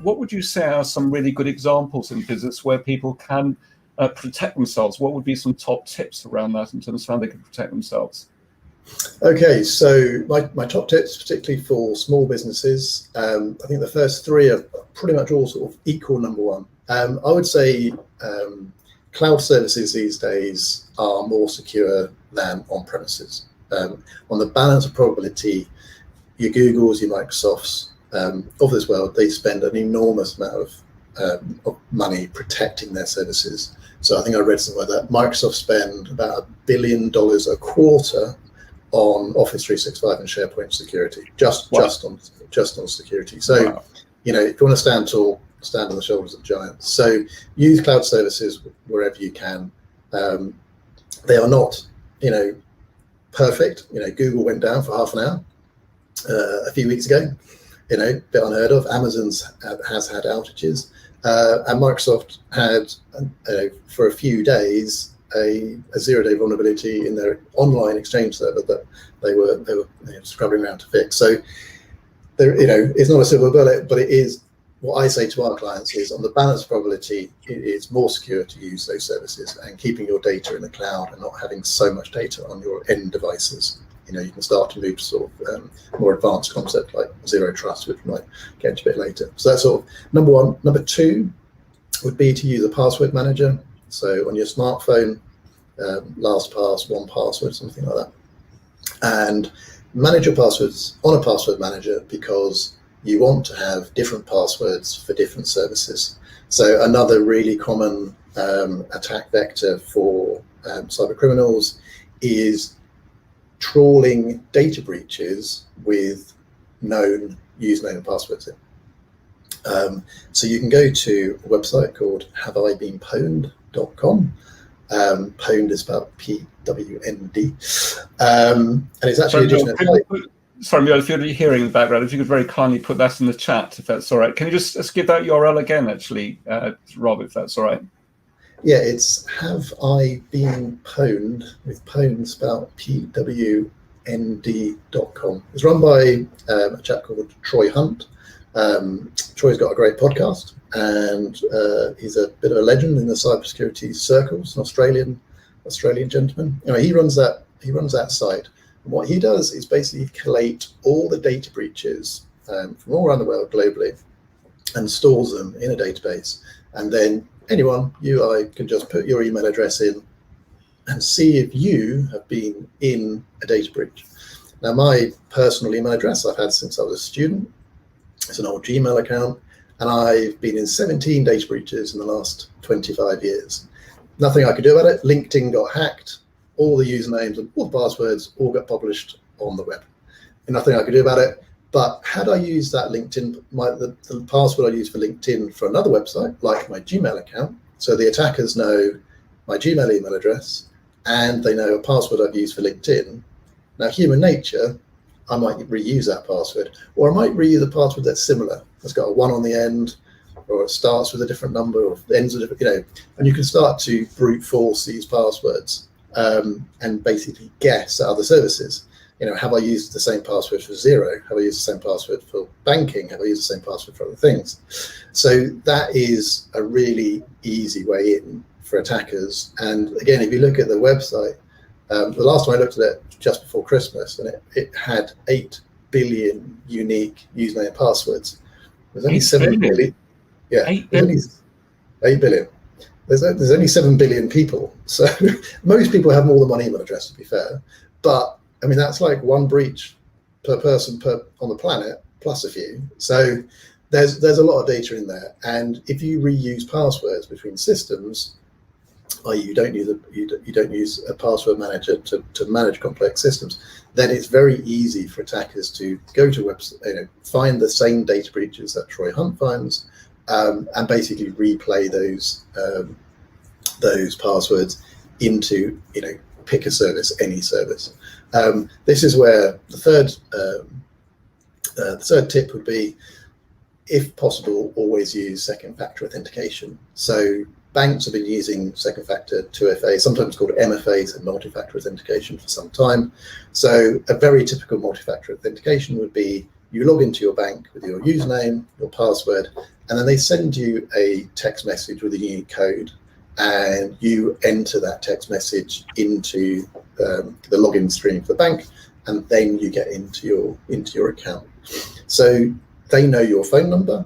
what would you say are some really good examples in business where people can protect themselves? What would be some top tips around that in terms of how they can protect themselves? Okay, so my top tips, particularly for small businesses, I think the first three are pretty much all sort of equal. Number one, I would say cloud services these days are more secure than on-premises. On the balance of probability, your Googles, your Microsofts of this world, they spend an enormous amount of money protecting their services. So I think I read somewhere that Microsoft spend about $1 billion a quarter on Office 365 and SharePoint security, just on security. So, you know, if you want to stand tall, stand on the shoulders of giants. So use cloud services wherever you can. They are not, you know, perfect. You know, Google went down for half an hour a few weeks ago. You know, bit unheard of. Amazon's has had outages, and Microsoft had for a few days a 0-day vulnerability in their online exchange server that they were scrubbing around to fix. So there, you know, it's not a silver bullet, but it is what I say to our clients is, on the balance of probability, it is more secure to use those services and keeping your data in the cloud and not having so much data on your end devices. You know, you can start to move to sort of more advanced concept like zero trust, which we might get into a bit later. So that's sort of number one. Number two would be to use a password manager. So on your smartphone, LastPass, 1Password, something like that, and manage your passwords on a password manager, because you want to have different passwords for different services. So another really common attack vector for cyber criminals is trawling data breaches with known username and passwords in. So you can go to a website called haveibeenpwned.com. Pwned is spelled P-W-N-D, and it's actually Sorry, Mule, if you're hearing in the background, if you could very kindly put that in the chat, if that's all right. Can you just give that URL again, actually, Rob, if that's all right? Yeah, it's Have I Been Pwned, with pwned spelled P-W-N-D.com. It's run by a chap called Troy Hunt. Troy's got a great podcast, and he's a bit of a legend in the cybersecurity circles, an Australian gentleman. You know, he runs that site. And what he does is basically collate all the data breaches from all around the world globally and stores them in a database. And then anyone, I can just put your email address in and see if you have been in a data breach. Now, my personal email address I've had since I was a student. It's an old Gmail account, and I've been in 17 data breaches in the last 25 years. Nothing I could do about it. LinkedIn got hacked. All the usernames and all the passwords all got published on the web. And nothing I could do about it. But had I used that LinkedIn, the password I used for LinkedIn for another website, like my Gmail account, so the attackers know my Gmail email address and they know a password I've used for LinkedIn. Now, human nature, I might reuse that password, or I might reuse a password that's similar. It's got a 1 on the end, or it starts with a different number, or ends with a different, you know, and you can start to brute force these passwords. And basically guess at other services. You know, have I used the same password for Xero? Have I used the same password for banking? Have I used the same password for other things? So that is a really easy way in for attackers. And again, if you look at the website, the last time I looked at it just before Christmas, and it had 8 billion unique username and passwords. There's only 7 billion. Yeah, 8 billion. There's only 7 billion people, so most people have more than one email address, to be fair. But I mean, that's like one breach per person on the planet, plus a few. So there's a lot of data in there. And if you reuse passwords between systems, i.e. you don't use a password manager to manage complex systems, then it's very easy for attackers to go to website, you know, find the same data breaches that Troy Hunt finds. And basically replay those passwords into, you know, pick a service, any service. This is where the third tip would be, if possible, always use second factor authentication. So banks have been using second factor 2FA, sometimes called MFAs, and multi-factor authentication for some time. So a very typical multi-factor authentication would be you log into your bank with your username, your password, and then they send you a text message with a unique code, and you enter that text message into the login screen for the bank, and then you get into your account. So they know your phone number.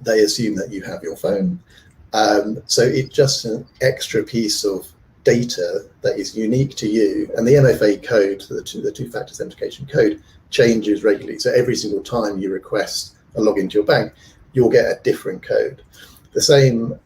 They assume that you have your phone. So it's just an extra piece of data that is unique to you. And the MFA code, the two-factor authentication code, changes regularly. So every single time you request a login to your bank, you'll get a different code. The same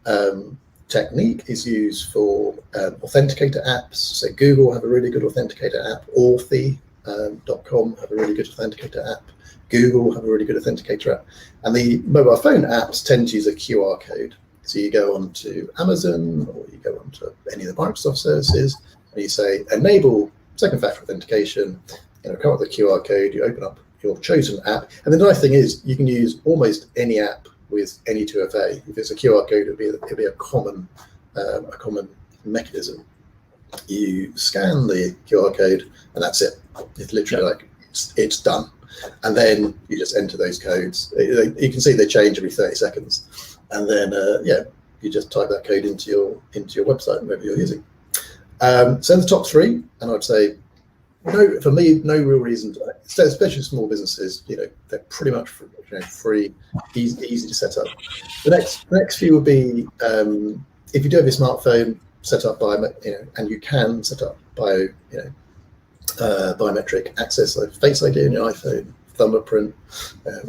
technique is used for authenticator apps. So Google have a really good authenticator app. Authy.com have a really good authenticator app. Google have a really good authenticator app. And the mobile phone apps tend to use a QR code. So you go onto Amazon or you go onto any of the Microsoft services and you say, enable second factor authentication, come up with a QR code, you open up your chosen app. And the nice thing is you can use almost any app with any 2FA. If it's a QR code, it'll be a common mechanism. You scan the QR code and that's it. It's literally like it's done. And then you just enter those codes. You can see they change every 30 seconds. And then, you just type that code into your website, whatever you're using. So the top three, and I'd say, for me, no real reason, especially small businesses, they're pretty much free, easy to set up. The next few would be, if you do have your smartphone set up by, and you can set up by, biometric access, like Face ID on your iPhone, thumbprint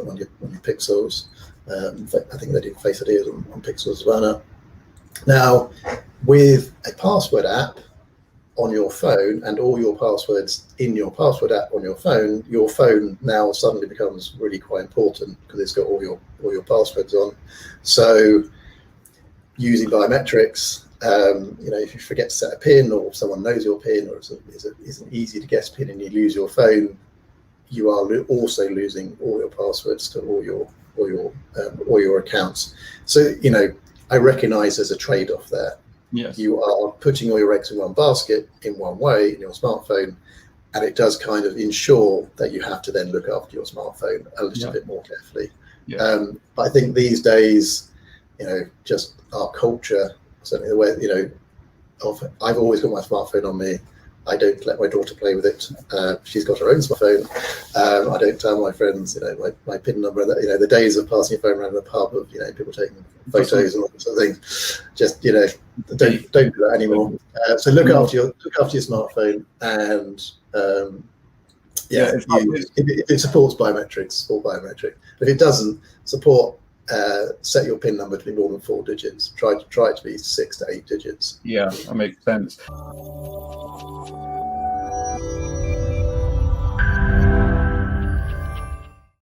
on your Pixels. I think they do Face ID on Pixels as well now. With a password app on your phone and all your passwords in your password app on your phone now suddenly becomes really quite important because it's got all your passwords on. So using biometrics, if you forget to set a PIN or someone knows your PIN or it's an easy to guess PIN and you lose your phone, you are also losing all your passwords to all your accounts. So, I recognize there's a trade-off there. Yes. You are putting all your eggs in one basket in one way in your smartphone, and it does kind of ensure that you have to then look after your smartphone a little bit more carefully. Yeah. But I think these days, just our culture, certainly the way, I've always got my smartphone on me. I don't let my daughter play with it. She's got her own smartphone. I don't tell my friends, my PIN number. The days of passing your phone around the pub of, people taking photos and all that sort of thing. Just, don't do that anymore. So look after your smartphone, and if it supports biometrics, support biometric. If it doesn't support, set your PIN number to be more than 4 digits. Try it to be 6 to 8 digits. Yeah, that makes sense.